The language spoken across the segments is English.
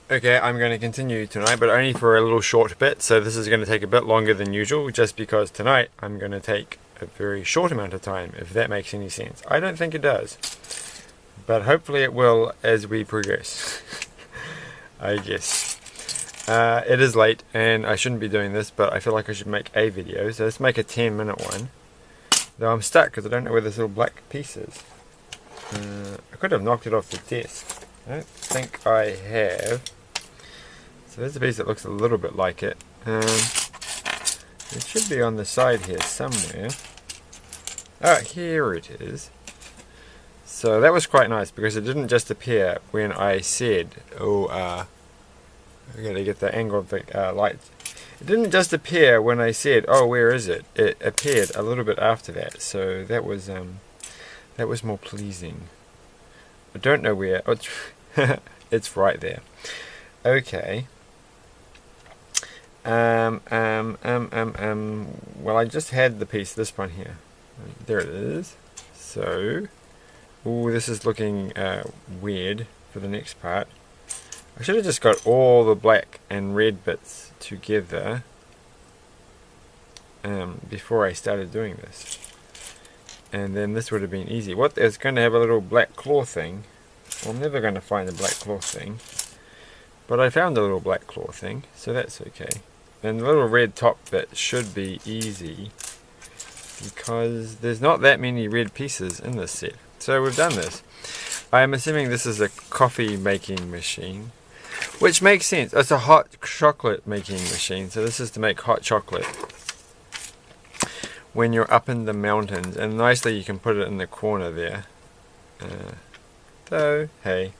Okay, I'm going to continue tonight, but only for a little short bit, so this is going to take a bit longer than usual, just because tonight I'm going to take a very short amount of time, if that makes any sense. I don't think it does, but hopefully it will as we progress, I guess. It is late, and I shouldn't be doing this, but I feel like I should make a video, so let's make a 10-minute one. Though I'm stuck, because I don't know where this little black piece is. I could have knocked it off the desk. I don't think I have. So there's a piece that looks a little bit like it. It should be on the side here somewhere. Oh, here it is. So that was quite nice because it didn't just appear when I said, I gotta get the angle of the light. It didn't just appear when I said, oh, where is it? It appeared a little bit after that. So that was more pleasing. I don't know where. Oh, it's right there. Okay. Well, I just had the piece, this one here. There it is. So, this is looking weird for the next part. I should have just got all the black and red bits together before I started doing this. And then this would have been easy. What, it's going to have a little black claw thing. Well, I'm never going to find a black claw thing. But I found a little black claw thing, so that's okay. And the little red top bit should be easy, because there's not that many red pieces in this set. So we've done this. I'm assuming this is a coffee making machine, which makes sense. It's a hot chocolate making machine, so this is to make hot chocolate when you're up in the mountains. And nicely you can put it in the corner there. So, hey.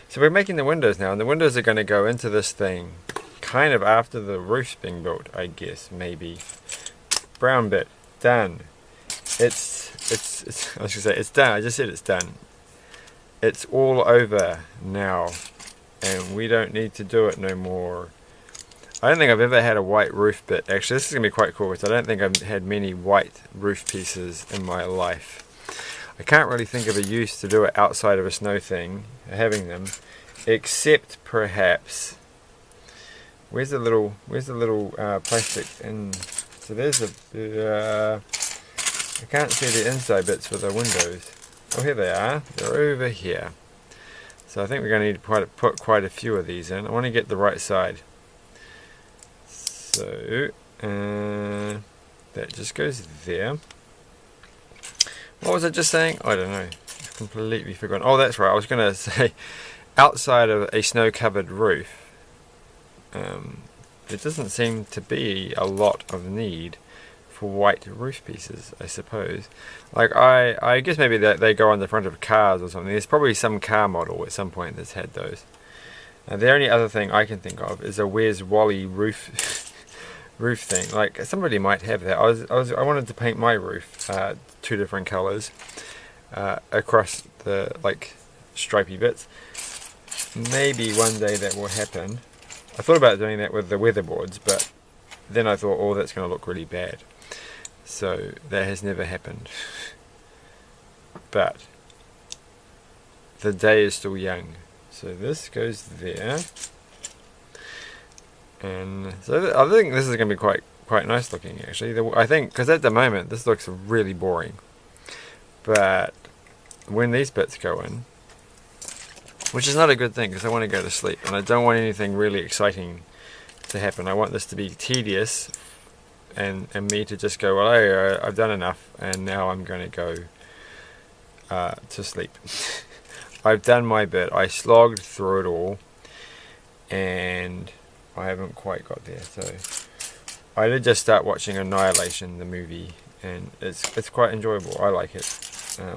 So we're making the windows now, and the windows are going to go into this thing kind of after the roof's being built, I guess, maybe. Brown bit, done. I was going to say, it's done. I just said it's done. It's all over now, and we don't need to do it no more. I don't think I've ever had a white roof bit. Actually, this is going to be quite cool, because I don't think I've had many white roof pieces in my life. I can't really think of a use to do it outside of a snow thing, having them, except perhaps, where's the little plastic in? So there's I can't see the inside bits for the windows. Oh, here they are. They're over here. So I think we're going to need to put quite a few of these in. I want to get the right side. So that just goes there. What was I just saying? I don't know. I've completely forgotten. Oh, that's right. I was going to say, outside of a snow-covered roof, there doesn't seem to be a lot of need for white roof pieces, I suppose. Like, I guess maybe they go on the front of cars or something. There's probably some car model at some point that's had those. The only other thing I can think of is a Where's Wally roof roof thing. Like, somebody might have that. I wanted to paint my roof 2 different colors across the stripy bits. Maybe one day that will happen. I thought about doing that with the weatherboards, but then I thought, oh, that's going to look really bad. So that has never happened. But the day is still young. So this goes there. And so I think this is going to be quite nice looking, actually. I think, because at the moment this looks really boring. But when these bits go in, which is not a good thing, because I want to go to sleep and I don't want anything really exciting to happen. I want this to be tedious and me to just go, well, hey, I've done enough and now I'm going to go to sleep. I've done my bit. I slogged through it all and I haven't quite got there. So I did just start watching Annihilation, the movie, and it's quite enjoyable. I like it.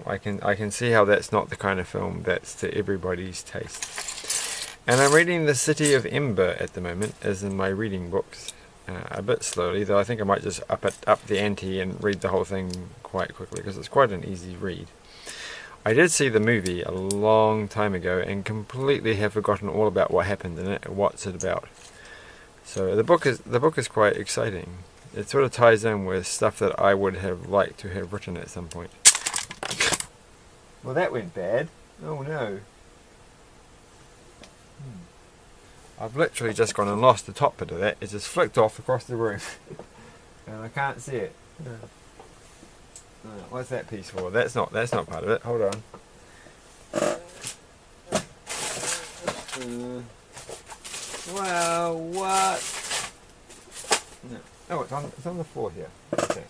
I can see how that's not the kind of film that's to everybody's taste. And I'm reading The City of Ember at the moment, as in my reading books, a bit slowly, though I think I might just up the ante and read the whole thing quite quickly, because it's quite an easy read. I did see the movie a long time ago and completely have forgotten all about what happened in it and what's it about. So the book is quite exciting. It sort of ties in with stuff that I would have liked to have written at some point. Well, that went bad. Oh no. I've literally just gone and lost the top bit of that. It's just flicked off across the room. And I can't see it. What's that piece for? That's not part of it. Hold on. Well, what? No. Oh, it's on the floor here. Okay.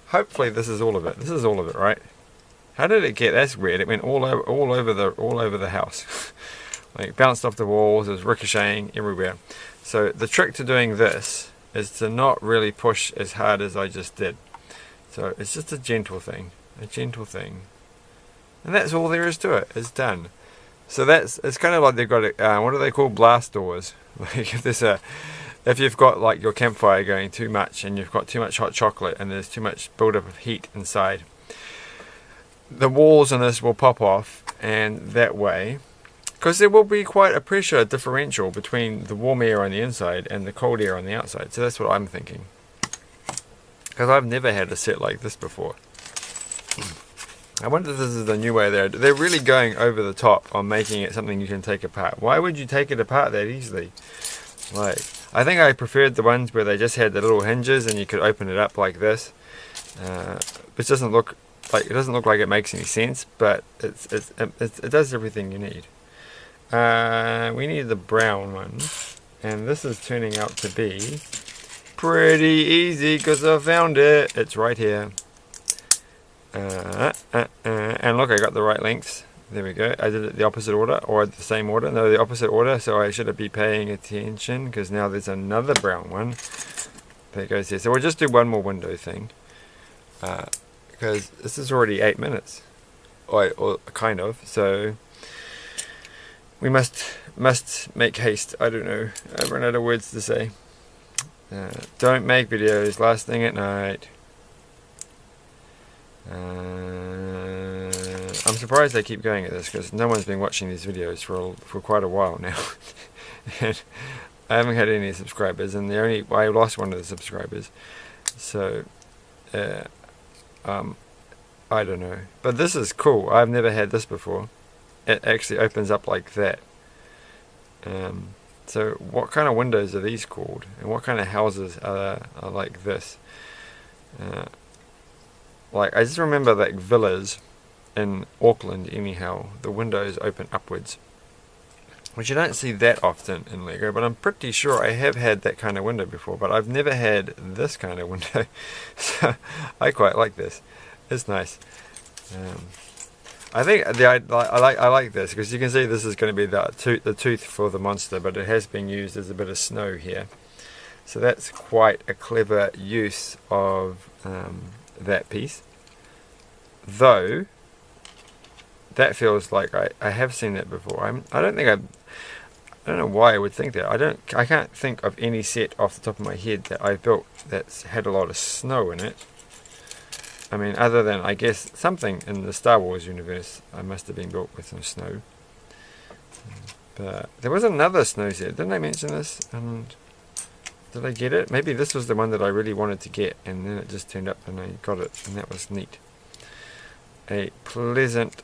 Hopefully this is all of it. This is all of it, right? How did it get? That's weird. It went all over the house. Like bounced off the walls. It was ricocheting everywhere. So the trick to doing this is to not really push as hard as I just did. So it's just a gentle thing, and that's all there is to it. It's done. So it's kind of like they've got what do they call blast doors? Like if you've got like your campfire going too much and you've got too much hot chocolate and there's too much buildup of heat inside, the walls on this will pop off, and that way, because there will be quite a pressure differential between the warm air on the inside and the cold air on the outside. So that's what I'm thinking. Because I've never had a set like this before. I wonder if this is the new way they're really going over the top on making it something you can take apart. Why would you take it apart that easily? Like, I think I preferred the ones where they just had the little hinges and you could open it up like this. Which doesn't look like it makes any sense, but it does everything you need. We need the brown one, and this is turning out to be pretty easy because I found it. It's right here. And look, I got the right lengths. There we go. I did it the opposite order, or the same order. No, the opposite order, so I should be paying attention because now there's another brown one that goes here. So we'll just do one more window thing because this is already 8 minutes, or kind of. So we must make haste. I don't know. I've run out of words to say. Don't make videos last thing at night. I'm surprised they keep going at this because no one's been watching these videos for quite a while now. And I haven't had any subscribers, and I lost one of the subscribers. So I don't know, but this is cool. I've never had this before. It actually opens up like that. So what kind of windows are these called, and what kind of houses are like this? Like, I just remember like villas in Auckland anyhow, the windows open upwards, which you don't see that often in Lego, but I'm pretty sure I have had that kind of window before, but I've never had this kind of window. So I quite like this. It's nice. I think I like this because you can see this is going to be the tooth for the monster, but it has been used as a bit of snow here. So that's quite a clever use of that piece. Though that feels like I have seen that before. I don't know why I would think that. I can't think of any set off the top of my head that I built that's had a lot of snow in it. I mean, other than, I guess, something in the Star Wars universe, I must have been built with some snow. But there was another snow set. Didn't I mention this? And did I get it? Maybe this was the one that I really wanted to get, and then it just turned up and I got it, and that was neat. A pleasant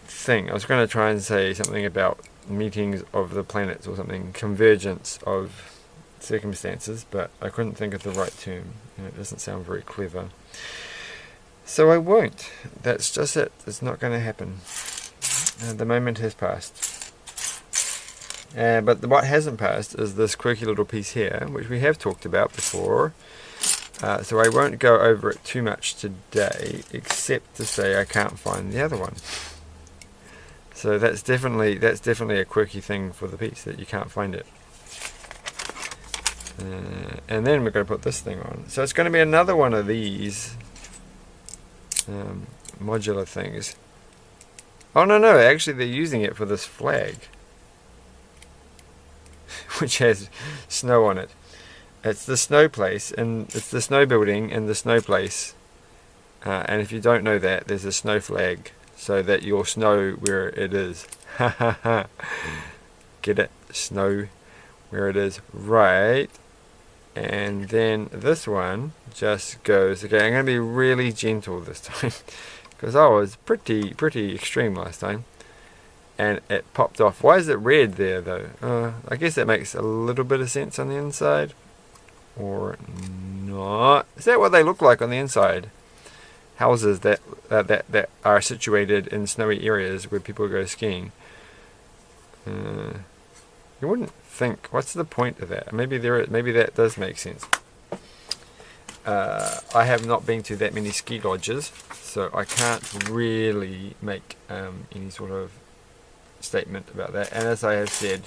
thing. I was going to try and say something about meetings of the planets or something, convergence of circumstances, but I couldn't think of the right term, and it doesn't sound very clever. So I won't. That's just it. It's not going to happen. The moment has passed. But what hasn't passed is this quirky little piece here, which we have talked about before. So I won't go over it too much today, except to say I can't find the other one. So that's definitely a quirky thing for the piece, that you can't find it. And then we're going to put this thing on. So it's going to be another one of these modular things. Oh no, actually they're using it for this flag, which has snow on it. It's the snow place, and it's the snow building in the snow place. And if you don't know that, there's a snow flag, so that you'll snow where it is. Ha ha ha. Get it? Snow where it is. Right. And then this one just goes, okay, I'm going to be really gentle this time, because I was pretty extreme last time. and it popped off. Why is it red there though? I guess that makes a little bit of sense on the inside, or not. Is that what they look like on the inside? Houses that are situated in snowy areas where people go skiing. You wouldn't think. What's the point of that? Maybe that does make sense. I have not been to that many ski lodges, so I can't really make any sort of statement about that. And as I have said,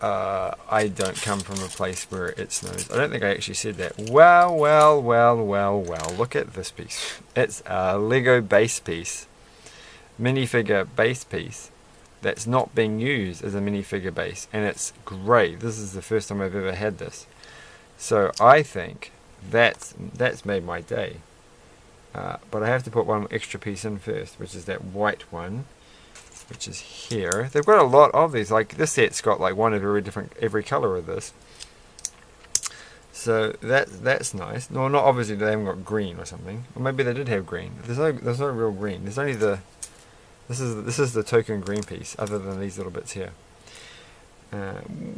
I don't come from a place where it snows. I don't think I actually said that. Well, look at this piece. It's a Lego base piece, minifigure base piece, that's not being used as a minifigure base, and it's grey. This is the first time I've ever had this, so I think that's made my day. But I have to put one extra piece in first, which is that white one, which is here. They've got a lot of these. Like this set's got like one of every color of this. So that's nice. No, not obviously they haven't got green or something. Or maybe they did have green. There's no real green. There's only this is the token green piece, other than these little bits here.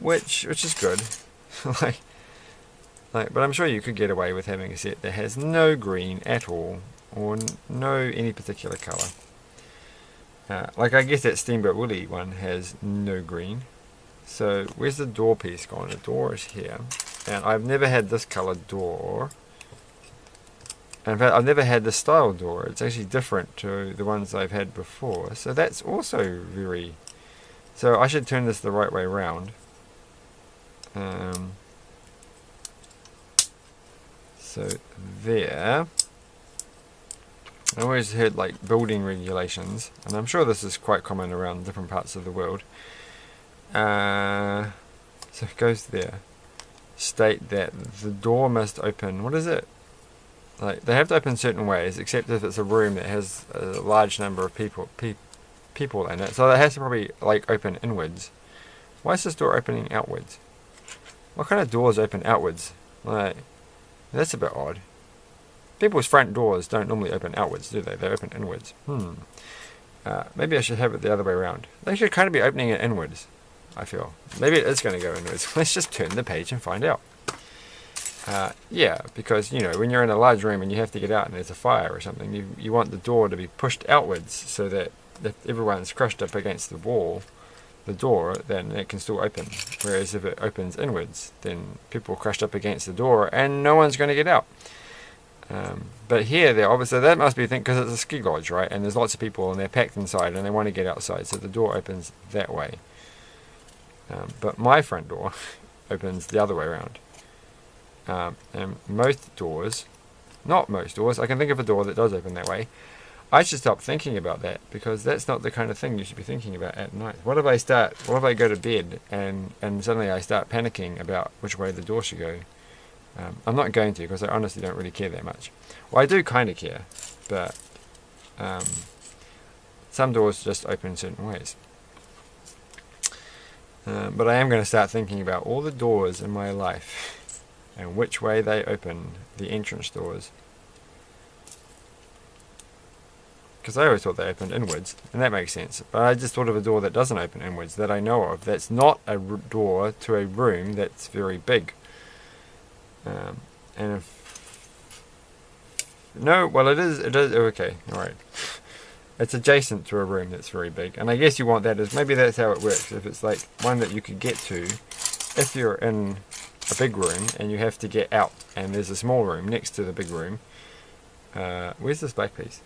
Which is good. but I'm sure you could get away with having a set that has no green at all, or no any particular color. Like I guess that Steamboat Willie one has no green. So where's the door piece gone? The door is here, and I've never had this color door. In fact, I've never had this style door. It's actually different to the ones I've had before. So that's also very... So I should turn this the right way around. So there. I always heard like building regulations, and I'm sure this is quite common around different parts of the world. So it goes there. State that the door must open. What is it? Like they have to open certain ways, except if it's a room that has a large number of people in it. So it has to probably like open inwards. Why is this door opening outwards? What kind of doors open outwards? Like that's a bit odd. People's front doors don't normally open outwards, do they? They open inwards. Maybe I should have it the other way around. They should kind of be opening it inwards, I feel. Maybe it is going to go inwards. Let's just turn the page and find out. Yeah, because, you know, when you're in a large room and you have to get out and there's a fire or something, you want the door to be pushed outwards so that if everyone's crushed up against the wall, the door, then it can still open. Whereas if it opens inwards, then people are crushed up against the door and no one's going to get out. But here, they're obviously, that must be a thing because it's a ski lodge, right? And there's lots of people and they're packed inside and they want to get outside, so the door opens that way. But my front door opens the other way around. And most doors, not most doors, I can think of a door that does open that way. I should stop thinking about that because that's not the kind of thing you should be thinking about at night. What if I go to bed and suddenly I start panicking about which way the door should go? I'm not going to because I honestly don't really care that much. Well, I do kind of care, but some doors just open certain ways. But I am going to start thinking about all the doors in my life and which way they open, the entrance doors. Because I always thought they opened inwards, and that makes sense. But I just thought of a door that doesn't open inwards, that I know of, that's not a door to a room that's very big. And if... No, well it is, okay, alright. It's adjacent to a room that's very big, and I guess you want that as, maybe that's how it works, if it's like one that you could get to, if you're in a big room and you have to get out, and there's a small room next to the big room, where's this black piece?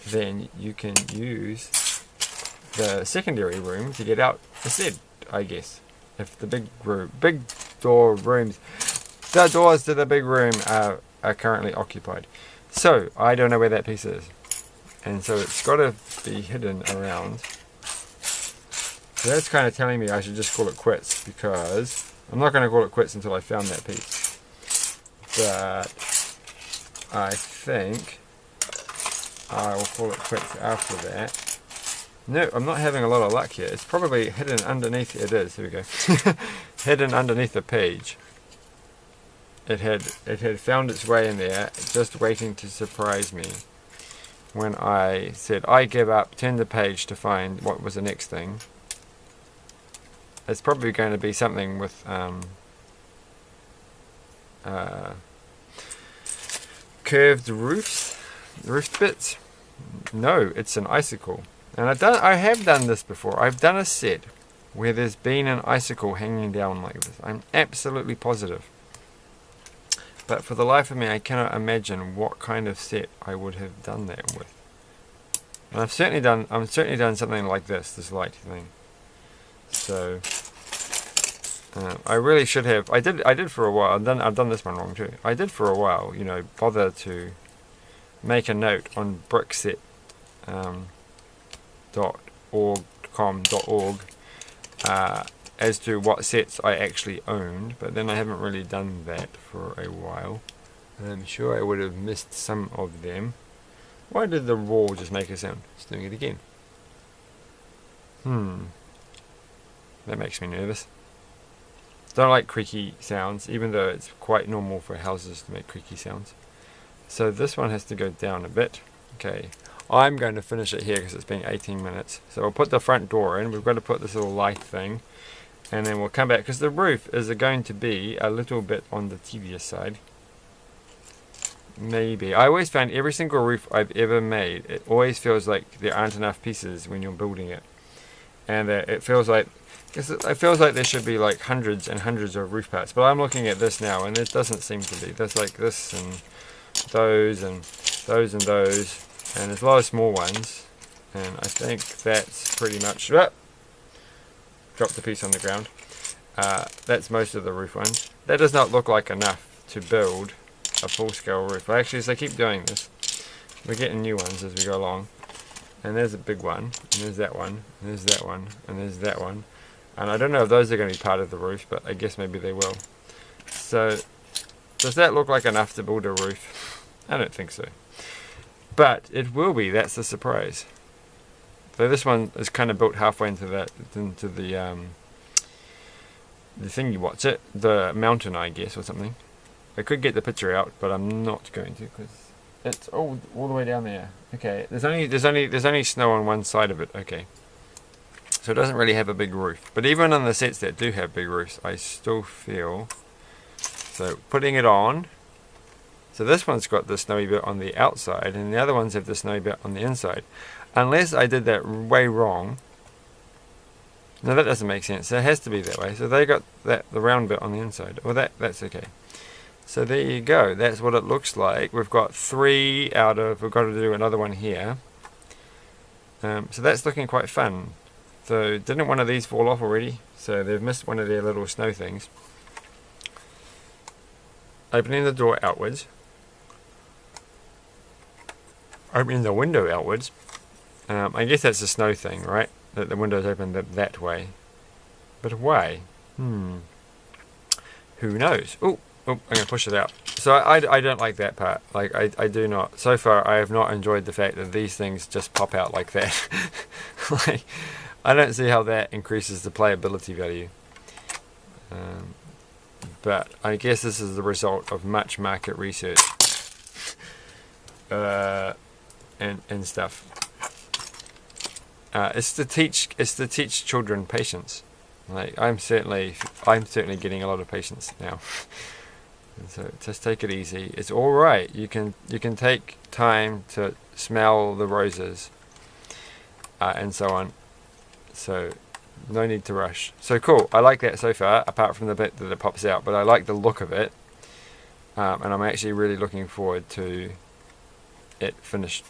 Then you can use the secondary room to get out instead, I guess. If the big rooms, the doors to the big room are currently occupied. So, I don't know where that piece is. And so it's got to be hidden around. So that's kind of telling me I should just call it quits, because I'm not going to call it quits until I found that piece. But I think I will call it quits after that. No, I'm not having a lot of luck here. It's probably hidden underneath. It is. Here we go. Hidden underneath the page. It had found its way in there, just waiting to surprise me. when I said I give up, turn the page to find what was the next thing. It's probably going to be something with curved roof bits. No, it's an icicle. And I have done this before. I've done a set where there's been an icicle hanging down like this. I'm absolutely positive. But for the life of me, I cannot imagine what kind of set I would have done that with. And I'm certainly done something like this light thing. So I really should have. I did for a while. I've done this one wrong too. I did for a while, you know, bother to make a note on brickset .com.org as to what sets I actually owned, but then I haven't really done that for a while. I'm sure I would have missed some of them. Why did the raw just make a sound? It's doing it again. That makes me nervous. Don't like creaky sounds, even though it's quite normal for houses to make creaky sounds. So this one has to go down a bit. Okay, I'm going to finish it here because it's been 18 minutes. So we'll put the front door in. We've got to put this little light thing. And then we'll come back, because the roof is going to be a little bit on the tedious side. Maybe. I always found every single roof I've ever made, it always feels like there aren't enough pieces when you're building it. And it feels like there should be like hundreds and hundreds of roof parts. But I'm looking at this now, and it doesn't seem to be. There's like this and those and those and those. And there's a lot of small ones. And I think that's pretty much... Dropped the piece on the ground. That's most of the roof ones. That does not look like enough to build a full-scale roof. Actually, as I keep doing this, we're getting new ones as we go along. And there's a big one, and there's that one, and there's that one, and there's that one. And I don't know if those are going to be part of the roof, but I guess maybe they will. So, does that look like enough to build a roof? I don't think so. But it will be, that's the surprise. So this one is kind of built halfway into the thingy, what's it? The mountain, I guess, or something. I could get the picture out, but I'm not going to because it's all the way down there. Okay, there's only snow on one side of it. Okay, so it doesn't really have a big roof. But even on the sets that do have big roofs, I still feel. So putting it on. So this one's got the snowy bit on the outside, and the other ones have the snowy bit on the inside. Unless I did that way wrong. No, that doesn't make sense. It has to be that way. So they got the round bit on the inside. Well, that's okay. So there you go. That's what it looks like. We've got 3 out of... We've got to do another one here. So that's looking quite fun. So didn't one of these fall off already? So they've missed one of their little snow things. Opening the door outwards. Opening the window outwards. I guess that's a snow thing, right? That the window's open that way. But why? Who knows? Oh, I'm going to push it out. So I don't like that part. Like, I do not. So far, I have not enjoyed the fact that these things just pop out like that. Like, I don't see how that increases the playability value. But I guess this is the result of much market research. And stuff. It's to teach children patience. Like I'm certainly getting a lot of patience now. And so just take it easy. It's all right. You can take time to smell the roses, and so on. So no need to rush. So cool. I like that so far. Apart from the bit that it pops out, but I like the look of it, and I'm actually really looking forward to it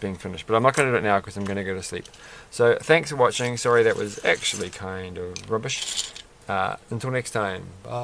being finished, but I'm not going to do it now because I'm going to go to sleep. So thanks for watching. Sorry that was actually kind of rubbish. Until next time, bye.